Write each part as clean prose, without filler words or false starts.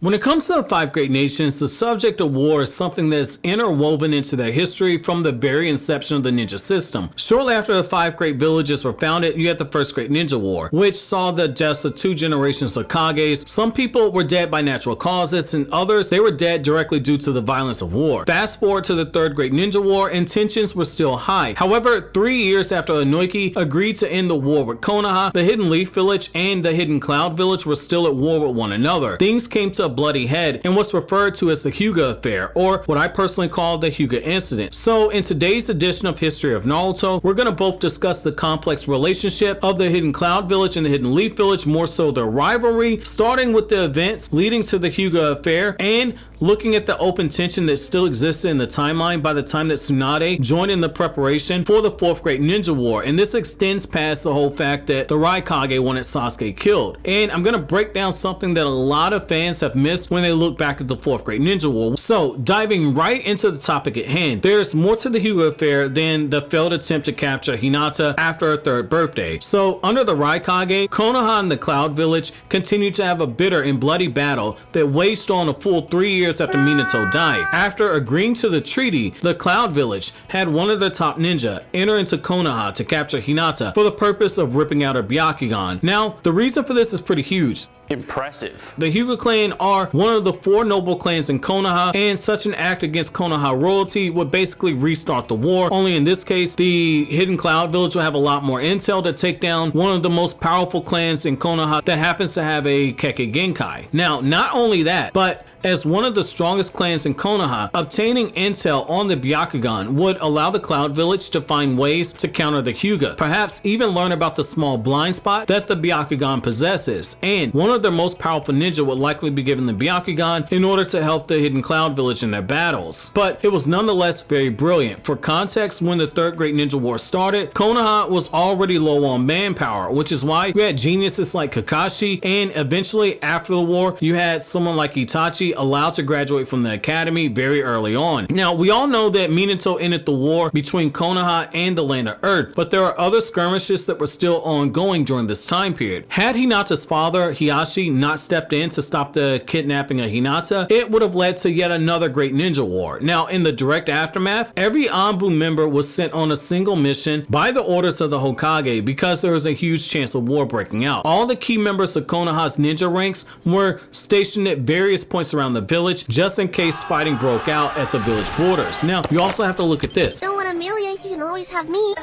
When it comes to the five great nations, the subject of war is something that's interwoven into their history from the very inception of the ninja system. Shortly after the five great villages were founded, you had the first great ninja war, which saw the deaths of two generations of Kages. Some people were dead by natural causes, and others, they were dead directly due to the violence of war. Fast forward to the third great ninja war, and tensions were still high. However, 3 years after Inoki agreed to end the war with Konoha, the Hidden Leaf Village and the Hidden Cloud Village were still at war with one another. Things came to a bloody head in what's referred to as the Hyuga affair, or what I personally call the Hyuga incident. So in today's edition of History of Naruto, we're going to both discuss the complex relationship of the Hidden Cloud Village and the Hidden Leaf Village, more so their rivalry, starting with the events leading to the Hyuga affair, and looking at the open tension that still existed in the timeline by the time that Tsunade joined in the preparation for the fourth great ninja war. And this extends past the whole fact that the Raikage wanted Sasuke killed. And I'm going to break down something that a lot of fans have missed when they look back at the fourth great ninja war. So diving right into the topic at hand, there's more to the Hyuga affair than the failed attempt to capture Hinata after her third birthday. So under the Raikage, Konoha and the Cloud Village continued to have a bitter and bloody battle that waged on a full 3 years after Minato died. After agreeing to the treaty, the Cloud Village had one of their top ninja enter into Konoha to capture Hinata for the purpose of ripping out her Byakugan. Now, the reason for this is pretty huge. Impressive. The Hyuga clan are one of the 4 noble clans in Konoha, and such an act against Konoha royalty would basically restart the war. Only in this case, the Hidden Cloud Village will have a lot more intel to take down one of the most powerful clans in Konoha that happens to have a Kekkei Genkai. Now, not only that, but as one of the strongest clans in Konoha, obtaining intel on the Byakugan would allow the Cloud Village to find ways to counter the Hyuga, perhaps even learn about the small blind spot that the Byakugan possesses, and one of their most powerful ninja would likely be given the Byakugan in order to help the Hidden Cloud Village in their battles. But it was nonetheless very brilliant. For context, when the third great ninja war started, Konoha was already low on manpower, which is why you had geniuses like Kakashi, and eventually after the war, you had someone like Itachi allowed to graduate from the academy very early on. Now, we all know that Minato ended the war between Konoha and the Land of Earth, but there are other skirmishes that were still ongoing during this time period. Had Hinata's father, Hiashi, not stepped in to stop the kidnapping of Hinata, it would have led to yet another great ninja war. Now, in the direct aftermath, every Anbu member was sent on a single mission by the orders of the Hokage because there was a huge chance of war breaking out. All the key members of Konoha's ninja ranks were stationed at various points around the village just in case fighting broke out at the village borders. Now, you also have to look at this. Don't want Amelia, you can always have me.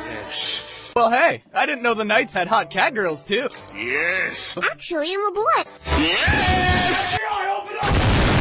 Well, hey, I didn't know the Knights had hot cat girls, too. Yes. Actually, I'm a boy. Yes.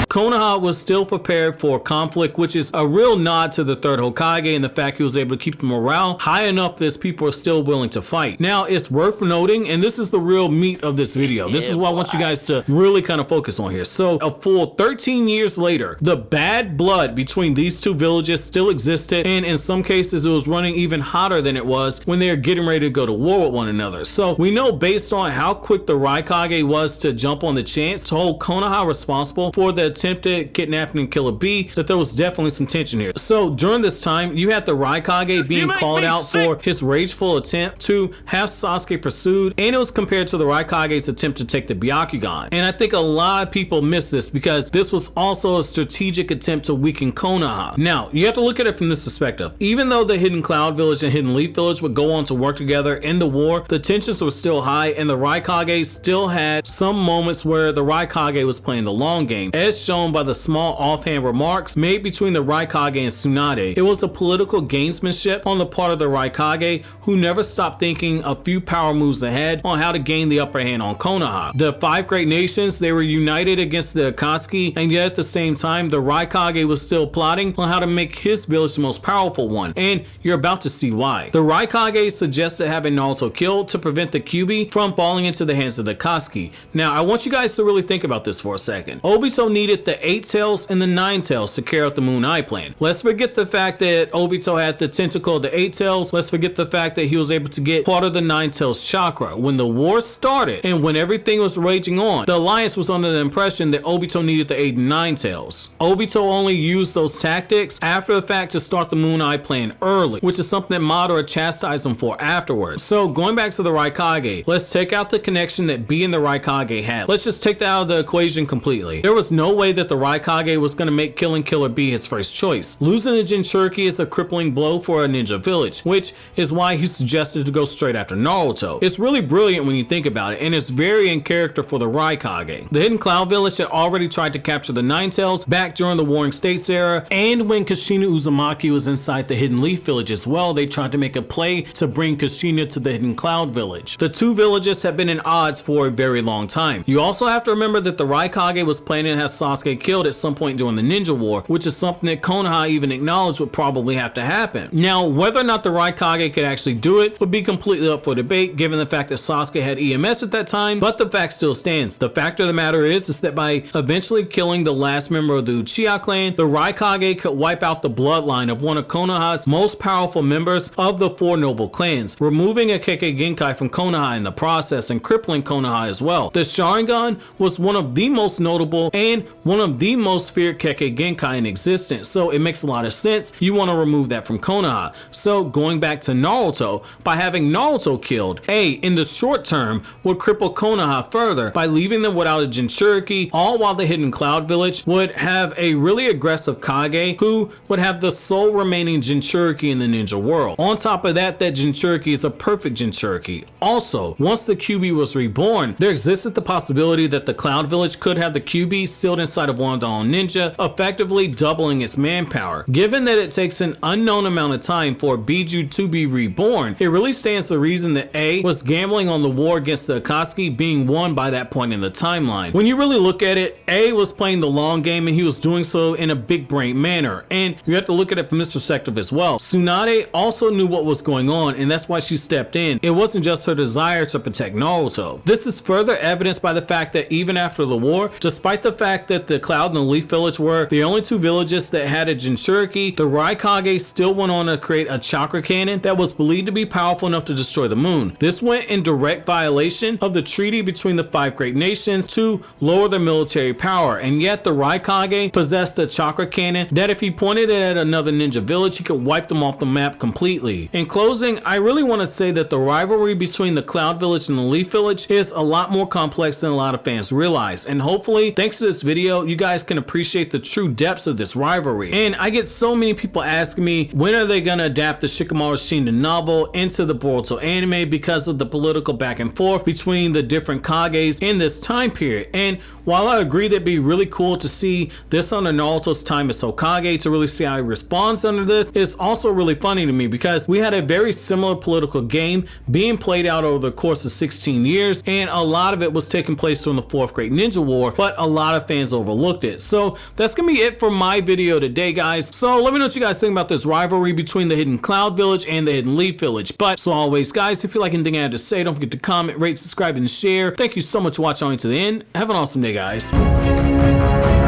Konoha was still prepared for conflict, which is a real nod to the third Hokage and the fact he was able to keep the morale high enough that people are still willing to fight. Now, it's worth noting, and this is the real meat of this video. This is what I want you guys to really kind of focus on here. So, a full 13 years later, the bad blood between these two villages still existed, and in some cases, it was running even hotter than it was when they were getting ready to go to war with one another. So, we know based on how quick the Raikage was to jump on the chance to hold Konoha responsible for the attempted kidnapping and kill of B, that there was definitely some tension here. So during this time, you had the Raikage being called out for his rageful attempt to have Sasuke pursued, and it was compared to the Raikage's attempt to take the Byakugan. And I think a lot of people miss this because this was also a strategic attempt to weaken Konoha. Now, you have to look at it from this perspective. Even though the Hidden Cloud Village and Hidden Leaf Village would go on to work together in the war, the tensions were still high, and the Raikage still had some moments where the Raikage was playing the long game, as shown by the small offhand remarks made between the Raikage and Tsunade. It was a political gamesmanship on the part of the Raikage, who never stopped thinking a few power moves ahead on how to gain the upper hand on Konoha. The five great nations, they were united against the Akatsuki, and yet at the same time, the Raikage was still plotting on how to make his village the most powerful one, and you're about to see why. The Raikage suggested having Naruto killed to prevent the Kyuubi from falling into the hands of the Akatsuki. Now, I want you guys to really think about this for a second. Obito needed the 8 tails and the 9 tails to carry out the Moon Eye plan. Let's forget the fact that Obito had the tentacle of the 8 tails. Let's forget the fact that he was able to get part of the 9 tails chakra. When the war started and when everything was raging on, the Alliance was under the impression that Obito needed the 8 and 9 tails. Obito only used those tactics after the fact to start the Moon Eye plan early, which is something that Madara chastised him for afterwards. So going back to the Raikage, let's take out the connection that B and the Raikage had. Let's just take that out of the equation completely. There was no way that the Raikage was going to make killing Killer B his first choice. Losing the jinchuuriki is a crippling blow for a ninja village, which is why he suggested to go straight after Naruto. It's really brilliant when you think about it, and it's very in character for the Raikage. The Hidden Cloud Village had already tried to capture the Nine Tails back during the Warring States era, and when Kushina Uzumaki was inside the Hidden Leaf Village as well, they tried to make a play to bring Kushina to the Hidden Cloud Village. The two villages have been in odds for a very long time. You also have to remember that the Raikage was planning to have Sasuke killed at some point during the Ninja War, which is something that Konoha even acknowledged would probably have to happen. Now, whether or not the Raikage could actually do it would be completely up for debate given the fact that Sasuke had EMS at that time, but the fact still stands. The fact of the matter is that by eventually killing the last member of the Uchiha clan, the Raikage could wipe out the bloodline of one of Konoha's most powerful members of the four noble clans, removing a Kekkei Genkai from Konoha in the process and crippling Konoha as well. The Sharingan was one of the most notable and one of the most feared Kekkei Genkai in existence, so it makes a lot of sense you want to remove that from Konoha. So going back to Naruto, by having Naruto killed, in the short term would cripple Konoha further by leaving them without a jinchuuriki, all while the Hidden Cloud Village would have a really aggressive Kage who would have the sole remaining jinchuuriki in the ninja world. On top of that, that jinchuuriki is a perfect jinchuuriki. Also, once the QB was reborn, there existed the possibility that the Cloud Village could have the QB sealed inside of one of their own ninja, effectively doubling its manpower. Given that it takes an unknown amount of time for Bijuu to be reborn, it really stands to reason that A was gambling on the war against the Akatsuki being won by that point in the timeline. When you really look at it, A was playing the long game and he was doing so in a big brain manner, and you have to look at it from this perspective as well. Tsunade also knew what was going on, and that's why she stepped in. It wasn't just her desire to protect Naruto. This is further evidenced by the fact that even after the war, despite the fact that the Cloud and the Leaf Village were the only two villages that had a jinchuuriki, the Raikage still went on to create a chakra cannon that was believed to be powerful enough to destroy the moon. This went in direct violation of the treaty between the five great nations to lower their military power, and yet the Raikage possessed a chakra cannon that if he pointed it at another ninja village, he could wipe them off the map completely. In closing, I really want to say that the rivalry between the Cloud Village and the Leaf Village is a lot more complex than a lot of fans realize, and hopefully thanks to this video you guys can appreciate the true depths of this rivalry. And I get so many people asking me when are they going to adapt the Shikamaru Shinen novel into the Boruto anime because of the political back and forth between the different Kages in this time period. And while I agree that'd be really cool to see this under Naruto's time as Hokage, to really see how he responds under this, it's also really funny to me because we had a very similar political game being played out over the course of 16 years, and a lot of it was taking place during the Fourth Great Ninja War, but a lot of fans overlooked it. So that's gonna be it for my video today, guys. So let me know what you guys think about this rivalry between the Hidden Cloud Village and the Hidden Leaf Village. But so always, guys, if you like anything I had to say, don't forget to comment, rate, subscribe, and share. Thank you so much for watching all the way to the end. Have an awesome day, guys.